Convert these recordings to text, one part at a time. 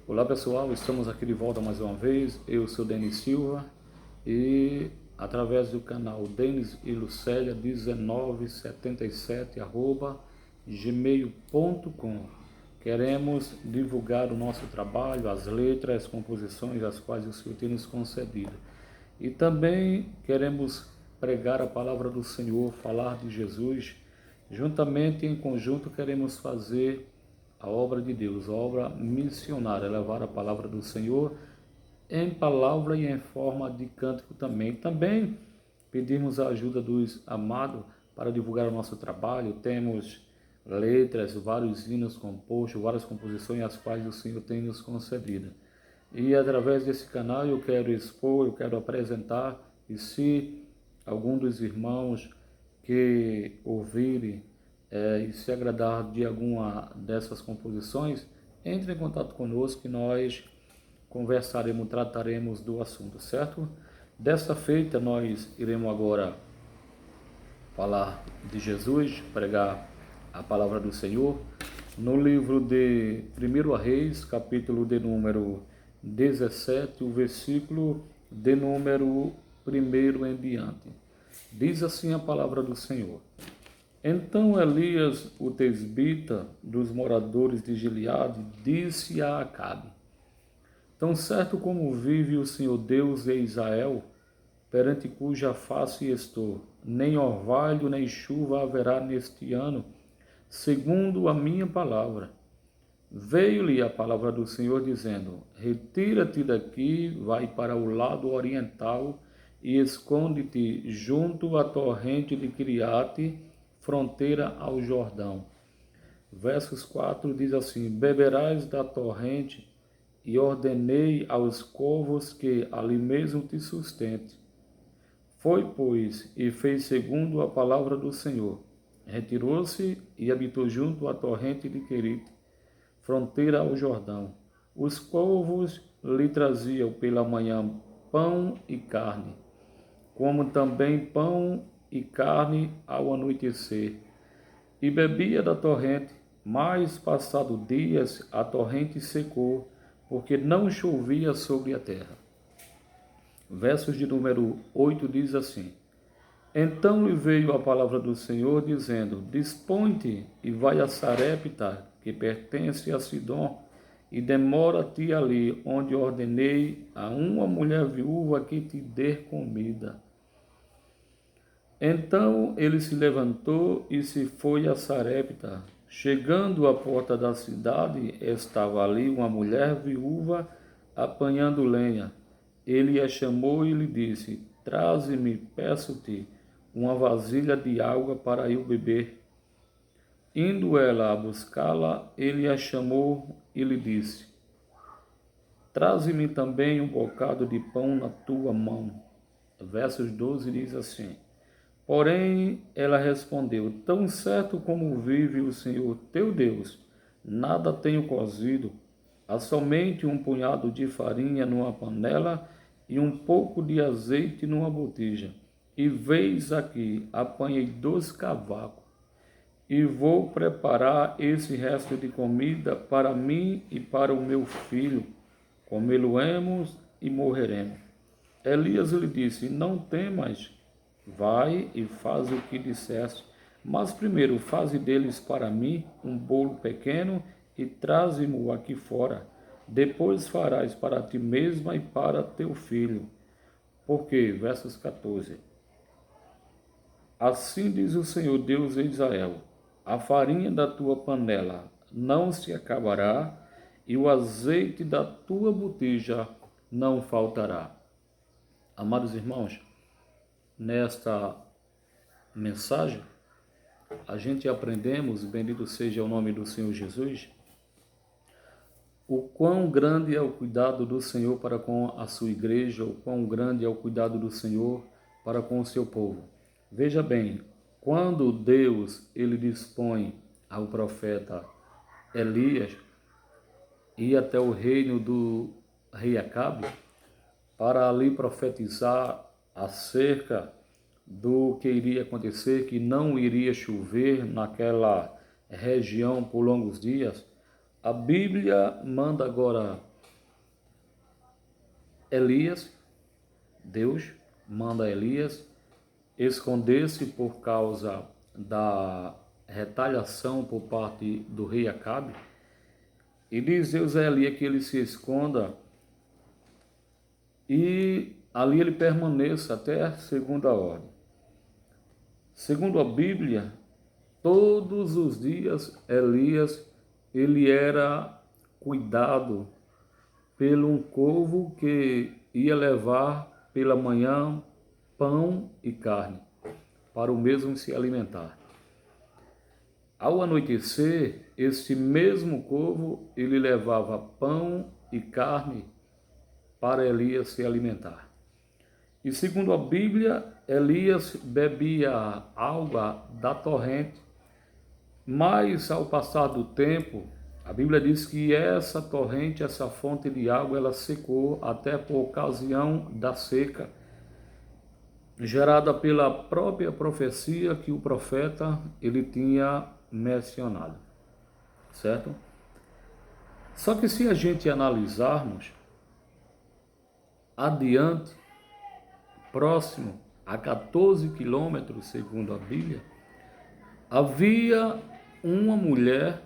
Olá pessoal, estamos aqui de volta mais uma vez. Eu sou Denis Silva e através do canal Denis e Lucélia 1977 @gmail.com queremos divulgar o nosso trabalho, as letras, as composições as quais o Senhor tem nos concedido. E também queremos pregar a palavra do Senhor, falar de Jesus. Juntamente, em conjunto, queremos fazer a obra de Deus, a obra missionária, levar a palavra do Senhor em palavra e em forma de cântico também. Também pedimos a ajuda dos amados para divulgar o nosso trabalho. Temos letras, vários hinos compostos, várias composições as quais o Senhor tem nos concedido. E através desse canal eu quero expor, eu quero apresentar, e se algum dos irmãos que ouvirem e se agradar de alguma dessas composições, entre em contato conosco que nós conversaremos, trataremos do assunto, certo? Desta feita nós iremos agora falar de Jesus, pregar a palavra do Senhor, no livro de 1 Reis, capítulo de número 17, o versículo de número 1 em diante. Diz assim a palavra do Senhor. Então Elias, o tesbita dos moradores de Gileade, disse a Acabe: Tão certo como vive o Senhor Deus de Israel, perante cuja face estou, nem orvalho nem chuva haverá neste ano, segundo a minha palavra. Veio-lhe a palavra do Senhor dizendo: Retira-te daqui, vai para o lado oriental e esconde-te junto à torrente de Quiriate, fronteira ao Jordão. Versos 4 diz assim: Beberás da torrente, e ordenei aos corvos que ali mesmo te sustente. Foi, pois, e fez segundo a palavra do Senhor. Retirou-se e habitou junto à torrente de Querite, fronteira ao Jordão. Os corvos lhe traziam pela manhã pão e carne, como também pão e carne ao anoitecer. E bebia da torrente, mas passado dias a torrente secou, porque não chovia sobre a terra. Versos de número 8 diz assim: Então lhe veio a palavra do Senhor, dizendo: Dispõe-te e vai a Sarepta, que pertence a Sidom, e demora-te ali, onde ordenei a uma mulher viúva que te dê comida. Então ele se levantou e se foi a Sarepta. Chegando à porta da cidade, estava ali uma mulher viúva apanhando lenha. Ele a chamou e lhe disse: Traze-me, peço-te, uma vasilha de água para eu beber. Indo ela a buscá-la, ele a chamou e lhe disse: Traze-me também um bocado de pão na tua mão. Versos 12 diz assim: Porém, ela respondeu: Tão certo como vive o Senhor teu Deus, nada tenho cozido, há somente um punhado de farinha numa panela e um pouco de azeite numa botija. E veis aqui, apanhei 2 cavacos, e vou preparar esse resto de comida para mim e para o meu filho. Comê-lo-emos e morreremos. Elias lhe disse: Não temas, vai e faz o que disseste, mas primeiro faze deles para mim um bolo pequeno e traze-mo aqui fora. Depois farás para ti mesma e para teu filho. Porque, versos 14, assim diz o Senhor Deus de Israel: a farinha da tua panela não se acabará, e o azeite da tua botija não faltará. Amados irmãos, nesta mensagem, a gente aprendemos, bendito seja o nome do Senhor Jesus, o quão grande é o cuidado do Senhor para com a sua igreja, o quão grande é o cuidado do Senhor para com o seu povo. Veja bem, quando Deus ele dispõe ao profeta Elias ir até o reino do rei Acabe para ali profetizar acerca do que iria acontecer, que não iria chover naquela região por longos dias, a Bíblia manda agora Elias, Deus manda Elias esconder-se por causa da retaliação por parte do rei Acabe. E diz Deus a Elias que ele se esconda e ali ele permaneça até a segunda ordem. Segundo a Bíblia, todos os dias Elias ele era cuidado pelo um corvo que ia levar pela manhã pão e carne, para o mesmo se alimentar. Ao anoitecer, este mesmo corvo, ele levava pão e carne para Elias se alimentar. E segundo a Bíblia, Elias bebia água da torrente, mas ao passar do tempo, a Bíblia diz que essa torrente, essa fonte de água, ela secou até por ocasião da seca, gerada pela própria profecia que o profeta ele tinha mencionado, certo? Só que se a gente analisarmos adiante, próximo a 14 quilômetros, segundo a Bíblia, havia uma mulher,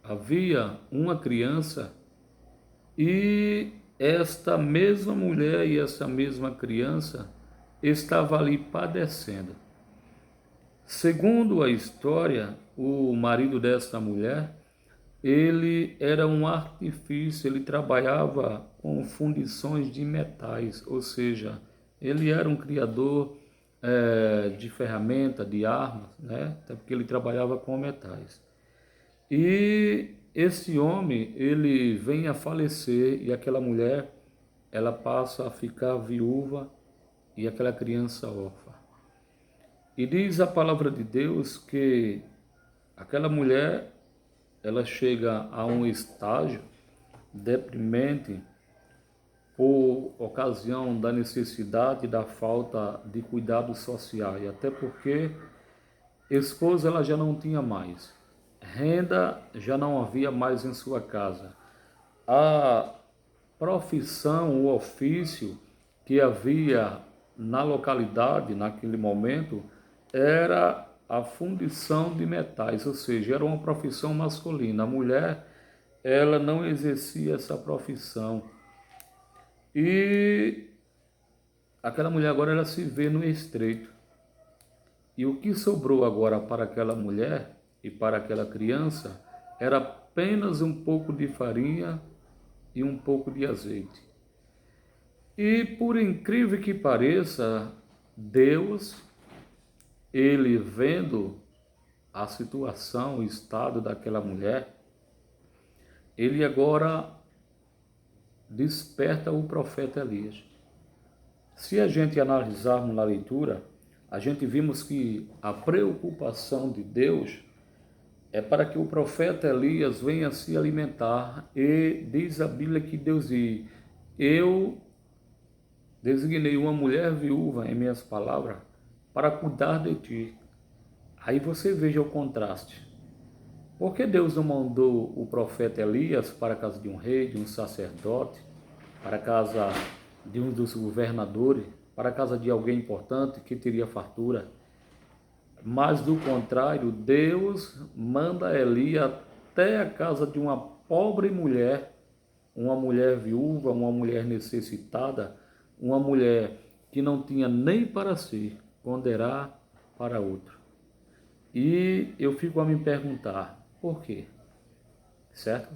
havia uma criança, e esta mesma mulher e essa mesma criança estava ali padecendo. Segundo a história, o marido dessa mulher, ele era um artífice, ele trabalhava com fundições de metais, ou seja, ele era um criador de ferramenta, de armas, né? Até porque ele trabalhava com metais. E esse homem, ele vem a falecer e aquela mulher, ela passa a ficar viúva e aquela criança órfã. E diz a palavra de Deus que aquela mulher, ela chega a um estágio deprimente por ocasião da necessidade, da falta de cuidado social, e até porque esposa ela já não tinha mais, renda já não havia mais em sua casa. A profissão, o ofício que havia na localidade, naquele momento, era a fundição de metais, ou seja, era uma profissão masculina. A mulher, ela não exercia essa profissão. E aquela mulher agora ela se vê no estreito. E o que sobrou agora para aquela mulher e para aquela criança era apenas um pouco de farinha e um pouco de azeite. E por incrível que pareça, Deus, ele vendo a situação, o estado daquela mulher, ele agora desperta o profeta Elias. Se a gente analisarmos na leitura, a gente vimos que a preocupação de Deus é para que o profeta Elias venha se alimentar, e diz a Bíblia que Deus diz: eu designei uma mulher viúva, em minhas palavras, para cuidar de ti. Aí você veja o contraste. Por que Deus não mandou o profeta Elias para a casa de um rei, de um sacerdote, para a casa de um dos governadores, para a casa de alguém importante que teria fartura? Mas do contrário, Deus manda Elias até a casa de uma pobre mulher, uma mulher viúva, uma mulher necessitada, uma mulher que não tinha nem para si, ponderá para outro. E eu fico a me perguntar, por quê? Certo?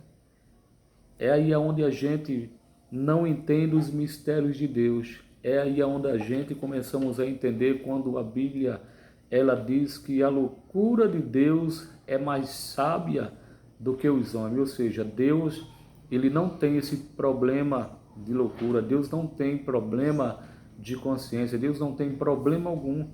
É aí onde a gente não entende os mistérios de Deus. É aí onde a gente começamos a entender quando a Bíblia ela diz que a loucura de Deus é mais sábia do que os homens. Ou seja, Deus ele não tem esse problema de loucura. Deus não tem problema de consciência. Deus não tem problema algum